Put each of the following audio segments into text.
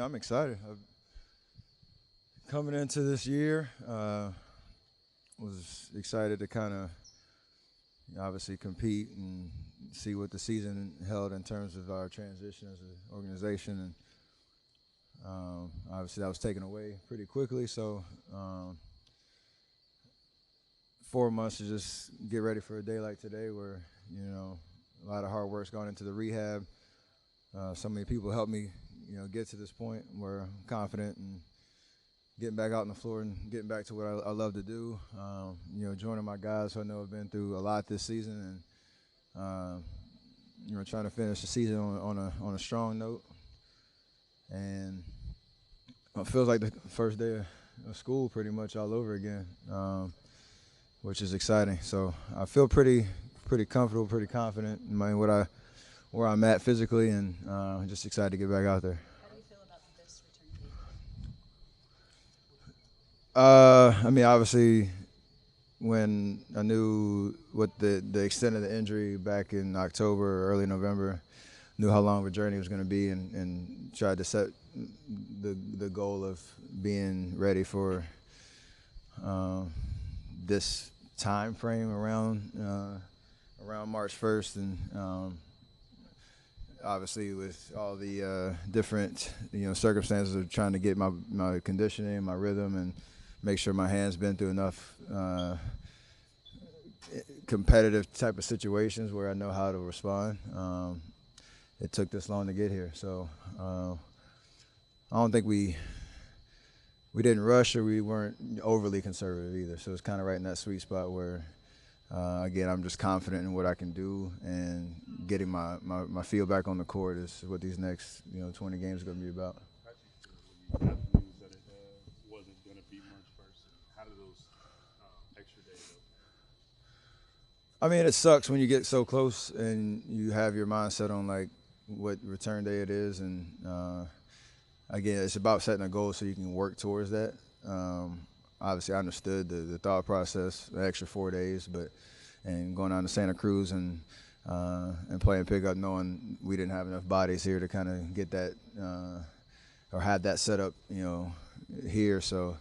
I'm excited. Coming into this year, was excited to kind of obviously compete and see what the season held in terms of our transition as an organization. And obviously, that was taken away pretty quickly. So, 4 months to just get ready for a day like today, where a lot of hard work's gone into the rehab. So many people helped me, get to this point where I'm confident and getting back out on the floor and getting back to what I love to do. Joining my guys who I know have been through a lot this season, and trying to finish the season on a strong note. And it feels like the first day of school pretty much all over again, which is exciting. So I feel pretty comfortable, pretty confident in where I'm at physically, and just excited to get back out there. How do you feel about this return game? Obviously, when I knew what the extent of the injury back in October or early November, knew how long of a journey it was going to be, and tried to set the goal of being ready for this time frame around March 1st, and obviously with all the different circumstances of trying to get my conditioning, my rhythm, and make sure my hands been through enough competitive type of situations where I know how to respond. It took this long to get here, so I don't think we didn't rush, or we weren't overly conservative either. So it's kind of right in that sweet spot where, again, I'm just confident in what I can do, and getting my feel back on the court is what these next 20 games are going to be about. How did you feel when you got the news that it wasn't going to be March 1st? How did those extra days go? It sucks when you get so close and you have your mindset on like what return day it is, and again, it's about setting a goal so you can work towards that. Obviously, I understood the thought process, the extra 4 days, and going down to Santa Cruz and playing pickup, knowing we didn't have enough bodies here to kind of get that or have that set up, here. So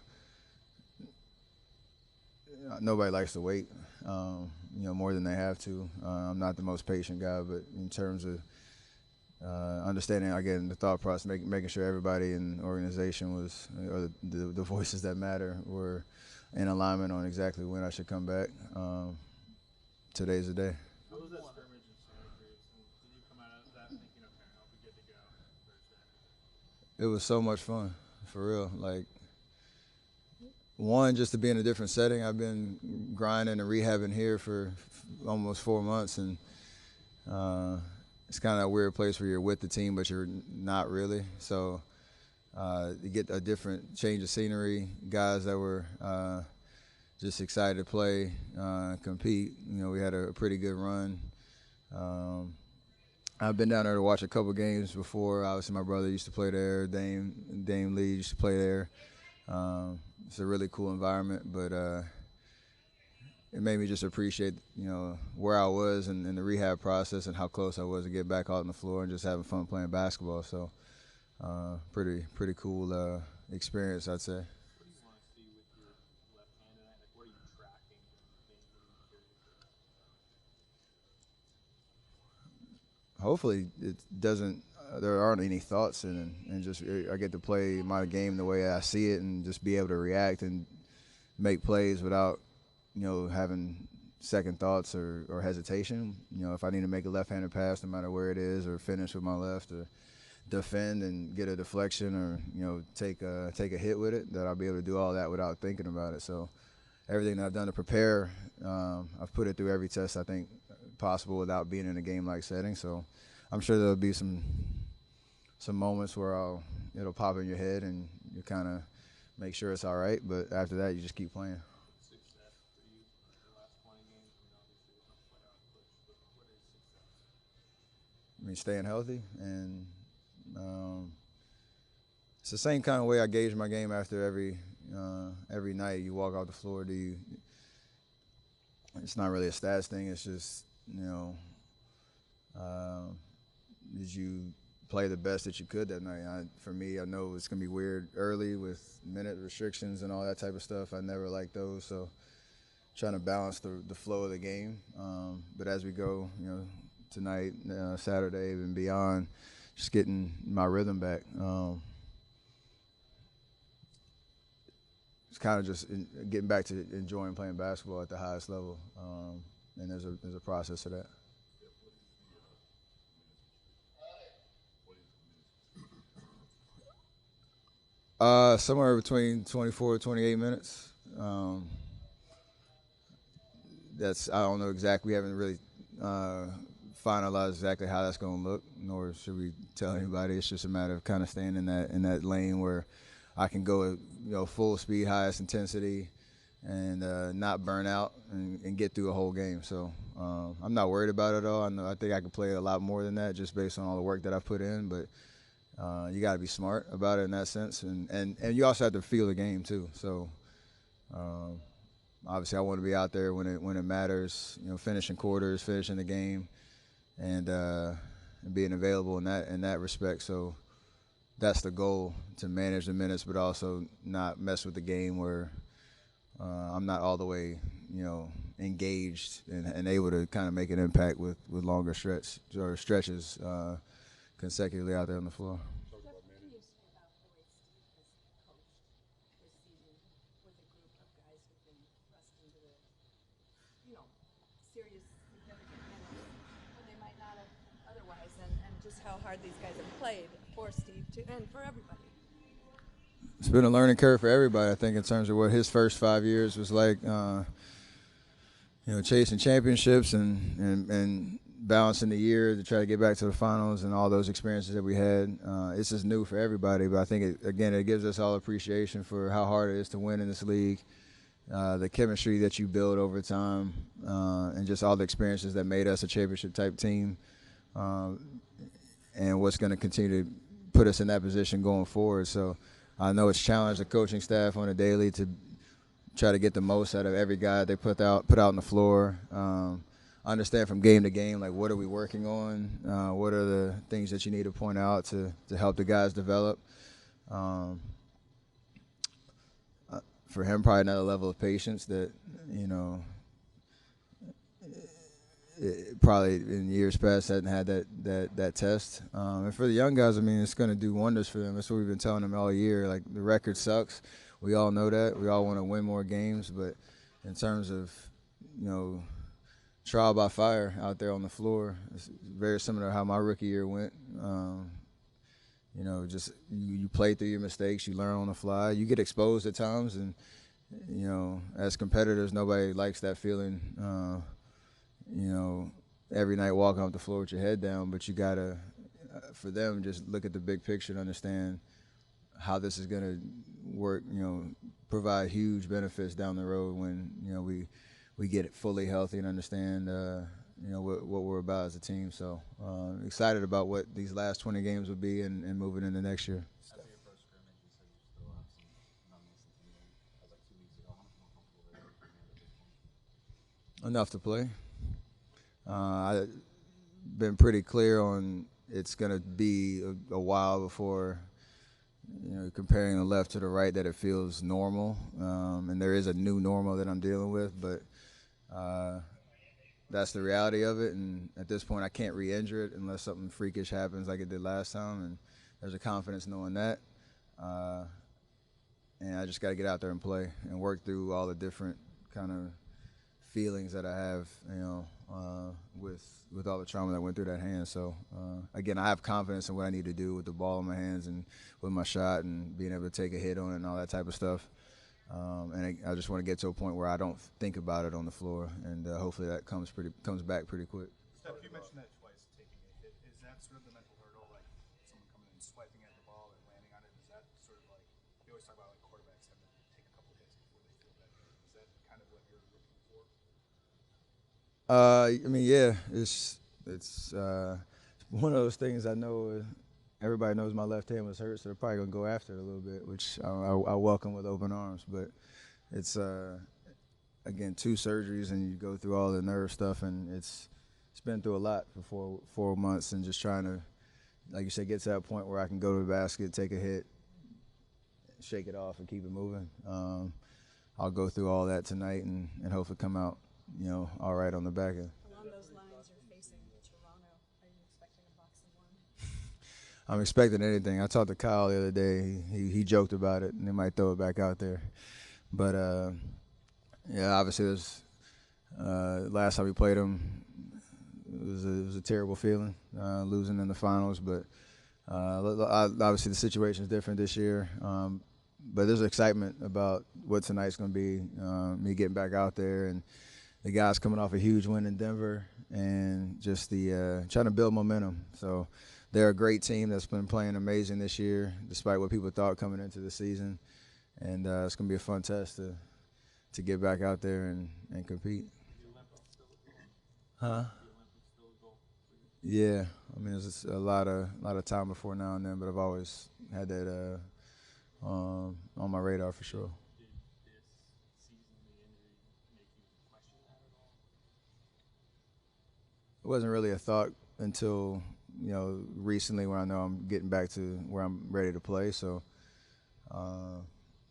nobody likes to wait, more than they have to. I'm not the most patient guy, but in terms of understanding, again, the thought process, making sure everybody in the organization was, or the voices that matter, were in alignment on exactly when I should come back. Today's the day. How was that scrimmage in Santa Cruz? And did you come out of that thinking, okay, I'll be good to go Thursday? It was so much fun, for real. Like, one, just to be in a different setting. I've been grinding and rehabbing here for almost 4 months, and it's kind of a weird place where you're with the team, but you're not really. So you get a different change of scenery, guys that were just excited to play, compete. We had a pretty good run. I've been down there to watch a couple games before. Obviously, my brother used to play there. Dame Lee used to play there. It's a really cool environment, but it made me just appreciate, where I was in the rehab process and how close I was to get back out on the floor and just having fun playing basketball. So, pretty cool experience, I'd say. What do you want to see with your left hand tonight? Like, what are you tracking during the game? What are you curious about? Hopefully, it doesn't. There aren't any thoughts in it, and just I get to play my game the way I see it, and just be able to react and make plays without, having second thoughts or hesitation. If I need to make a left-handed pass, no matter where it is, or finish with my left, or defend and get a deflection, or take a hit with it, that I'll be able to do all that without thinking about it. So everything that I've done to prepare, I've put it through every test I think possible without being in a game-like setting. So I'm sure there'll be some moments where it'll pop in your head and you kind of make sure it's all right. But after that, you just keep playing. Success for you in the last 20 games? I mean, obviously there's no playoff push, but what is success? Staying healthy, and it's the same kind of way I gauge my game after every night. You walk off the floor, it's not really a stats thing. It's just, did you play the best that you could that night. For me, I know it's gonna be weird early with minute restrictions and all that type of stuff. I never liked those, so trying to balance the flow of the game. But as we go, tonight, Saturday, and beyond, just getting my rhythm back. It's kind of just getting back to enjoying playing basketball at the highest level, and there's a process to that. Somewhere between 24 to 28 minutes. That's I don't know exactly. We haven't really uh, finalized exactly how that's going to look, nor should we tell anybody. It's just a matter of kind of staying in that lane where I can go at full speed, highest intensity, and not burn out and get through a whole game. So I'm not worried about it at all. I think I could play a lot more than that just based on all the work that I've put in. But you got to be smart about it in that sense, and you also have to feel the game too. So um, obviously, I want to be out there when it matters. Finishing quarters, finishing the game, and being available in that respect. So that's the goal, to manage the minutes, but also not mess with the game where I'm not all the way, engaged and able to kind of make an impact with longer stretches consecutively out there on the floor. Talk Jeff, about what can you managing. say about the way Steve has coached this season with a group of guys who've been thrust into the, serious, significant minutes when they might not have otherwise, and just how hard these guys have played for Steve to, and for everybody. It's been a learning curve for everybody, I think, in terms of what his first 5 years was like. Chasing championships and balancing the year to try to get back to the finals and all those experiences that we had. It's just new for everybody, but I think it gives us all appreciation for how hard it is to win in this league, the chemistry that you build over time, and just all the experiences that made us a championship type team, and what's going to continue to put us in that position going forward. So I know it's challenged the coaching staff on a daily to try to get the most out of every guy they put out on the floor. Understand from game to game, like, what are we working on? What are the things that you need to point out to help the guys develop? Um, for him, probably another level of patience that you know probably in years past hadn't had that test. And for the young guys, I mean, it's going to do wonders for them. That's what we've been telling them all year. Like, the record sucks. We all know that. We all want to win more games, but in terms of you know trial by fire out there on the floor, it's very similar to how my rookie year went. Just you play through your mistakes, you learn on the fly, you get exposed at times, and as competitors, nobody likes that feeling. You know, every night walking off the floor with your head down, but you gotta, for them, just look at the big picture and understand how this is gonna work. Provide huge benefits down the road when we get it fully healthy and understand what we're about as a team. So excited about what these last 20 games will be and moving into next year. After your first scrimmage, you said you still have some numbness in your knee. That was like 2 weeks ago. How much more comfortable are you with your hand at this point? Enough to play. I've been pretty clear on it's going to be a while before, comparing the left to the right, that it feels normal. And there is a new normal that I'm dealing with, but that's the reality of it. And at this point, I can't re-injure it unless something freakish happens like it did last time. And there's a confidence knowing that. Uh, and I just got to get out there and play and work through all the different kind of feelings that I have, with all the trauma that went through that hand. So again, I have confidence in what I need to do with the ball in my hands and with my shot and being able to take a hit on it and all that type of stuff. And I just want to get to a point where I don't think about it on the floor, and hopefully that comes back pretty quick. Steph, you mentioned that twice, taking a hit. Is that sort of the mental hurdle, like someone coming in and swiping at the ball and landing on it? Is that sort of like, we always talk about like quarterbacks having to take a couple hits before they feel that pain. Is that kind of what you're looking for? I mean, yeah, it's one of those things. I know everybody knows my left hand was hurt, so they're probably gonna go after it a little bit, which I welcome with open arms. But it's again, 2 surgeries, and you go through all the nerve stuff, and it's been through a lot for 4 months, and just trying to like you said, get to that point where I can go to the basket, take a hit, shake it off, and keep it moving. I'll go through all that tonight and hopefully come out, all right on the back end. Along those lines, you're facing Toronto. Are you expecting a box and one? I'm expecting anything. I talked to Kyle the other day. He joked about it, and they might throw it back out there. But yeah, obviously, last time we played them, it was a terrible feeling losing in the finals. But obviously, the situation is different this year. But there's excitement about what tonight's going to be. Me getting back out there and the guys coming off a huge win in Denver and just the trying to build momentum. So they're a great team that's been playing amazing this year, despite what people thought coming into the season. And it's going to be a fun test to get back out there and compete. Huh? Yeah, I mean it's a lot of time before now and then, but I've always had that on my radar for sure. It wasn't really a thought until recently, where I know I'm getting back to where I'm ready to play. So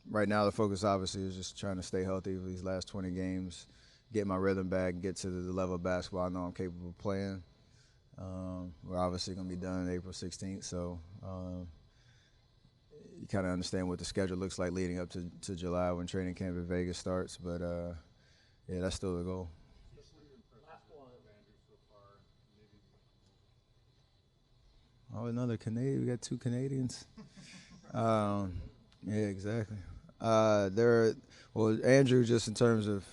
right now the focus obviously is just trying to stay healthy for these last 20 games, get my rhythm back, get to the level of basketball I know I'm capable of playing. We're obviously going to be done April 16th, so you kind of understand what the schedule looks like leading up to July when training camp in Vegas starts. But yeah, that's still the goal. Oh, another Canadian. We got two Canadians. Um, yeah, exactly. Well, Andrew, just in terms of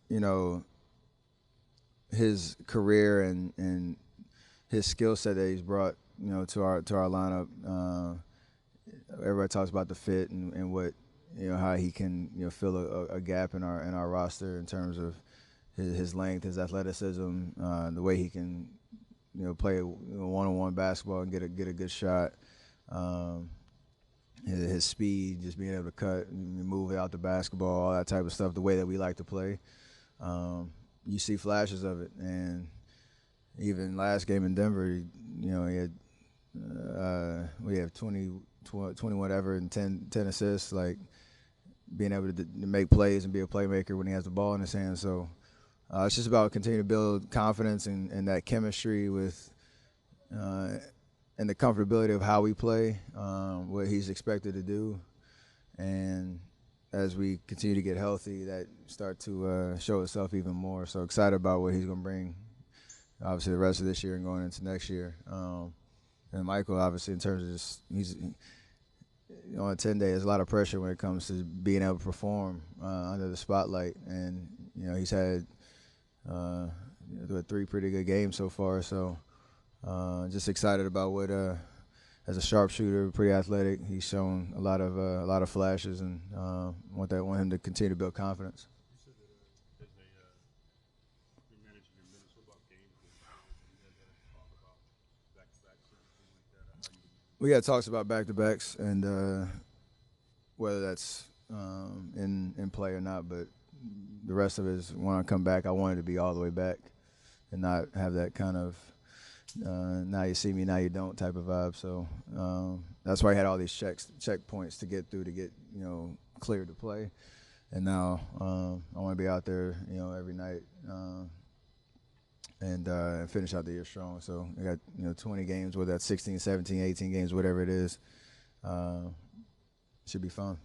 you know his career and his skill set that he's brought to our lineup. Everybody talks about the fit and what how he can fill a gap in our roster in terms of his length, his athleticism, the way he can play one-on-one basketball and get a good shot. Um, his speed, just being able to cut and move out the basketball, all that type of stuff, the way that we like to play. You see flashes of it, and even last game in Denver, he had we have 20 whatever and 10 assists, like being able to make plays and be a playmaker when he has the ball in his hands. So it's just about continuing to build confidence and that chemistry with and the comfortability of how we play, what he's expected to do. And as we continue to get healthy, that start to show itself even more. So excited about what he's going to bring, obviously, the rest of this year and going into next year. And Michael, obviously, in terms of he's on a 10-day, there's a lot of pressure when it comes to being able to perform under the spotlight. And, he's had 3 pretty good games so far. So just excited about what, as a sharpshooter, pretty athletic. He's shown a lot of flashes, and want him to continue to build confidence. You said that you're managing your minutes. What about games? You had talk about back-to-backs or anything like that? How you? We had talks about back-to-backs and whether that's in play or not, but the rest of it is when I come back, I wanted to be all the way back and not have that kind of now you see me, now you don't type of vibe. So that's why I had all these checkpoints to get through to get cleared to play. And now I want to be out there every night and finish out the year strong. So I got 20 games, whether that's 16, 17, 18 games, whatever it is. Should be fun.